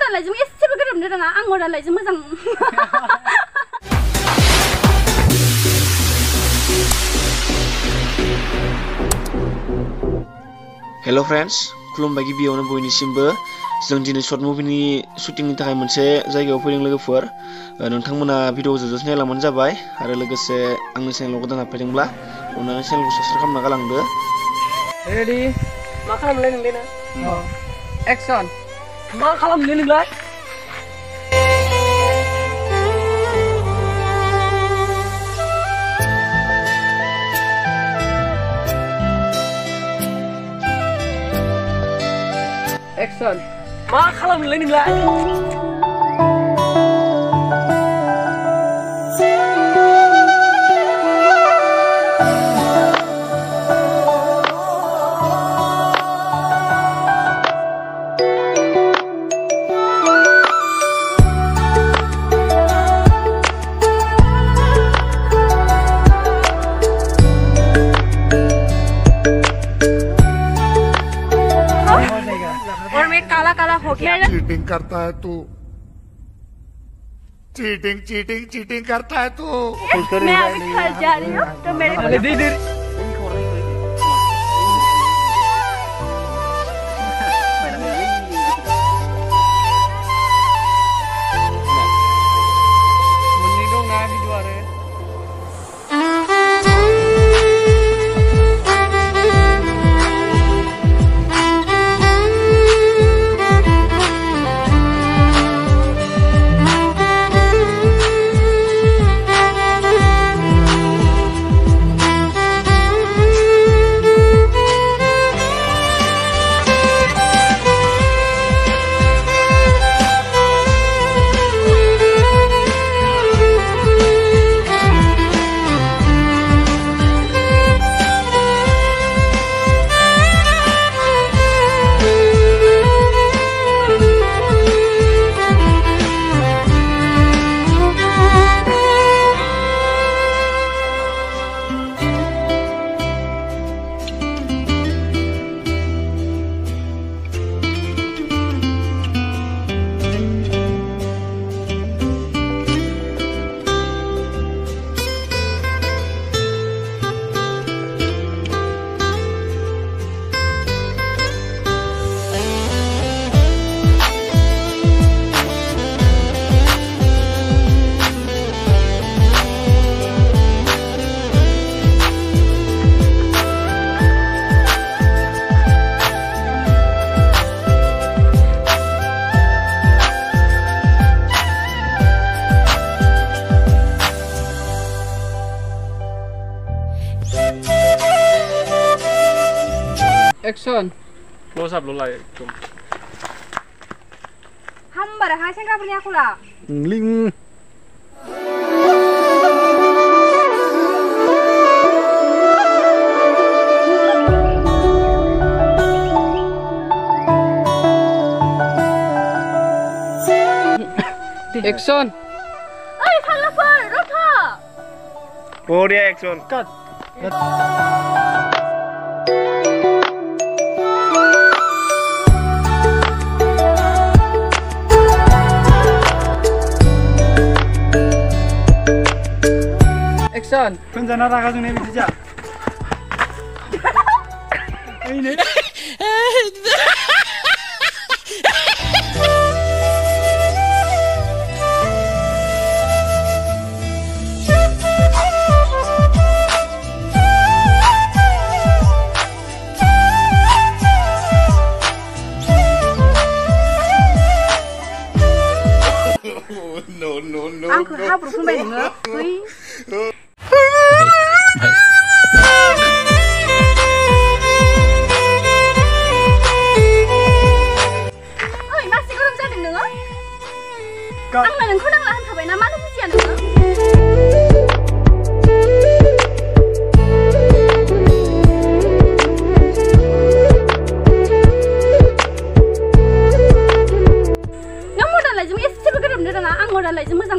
मदानलायजों एसेबो गोरोबनो रोङा आं मदानलायजों मोजां हेलो फ्रेंड्स खुलुमबाय गिबियावनो बयनिसिमबो जों दिनै शर्ट मुभिनि शुटिंनि थाखाय मोनसे जायगायाव फैदों लोगोफोर नोंथांमोना भिडिअ जोबजासिम नायलांबानो जाबाय आरो लोगोसे आंनि चेनेलाव गोदान हाबफैदोंब्ला अननानै चेनेलखौ साबस्क्राइब खालामना गालांदो रेडी मा खालामलै नोंलाय ना एक्शन मा खालामलै नोंलाय एक्शन मा खालामलै नोंलाय काला काला हो गया चीटिंग करता है तू चीटिंग चीटिंग चीटिंग करता है तू मैं अभी घर जा रही हूँ तो मेरे को एक्शन क्लोज अप ल एकदम हामबार हा सेंग्राफोरनि आखला लिं एक्शन ओइ फाल्लाफोर रथा बरिया एक्शन कट एक्शन खोनजाना रागा जोंनाय बिदि जा ओइनो नो नो नो आंखौ हाब्रु फुनबाय नोङो ओइ मासि गरम जादों नोङो आंना नोंखौ नांला होनखाबायना मानो बुजिया नोङो नों मदानलायजों एसेबो गोरोबनो रोङा आं मदानलायजों मोजां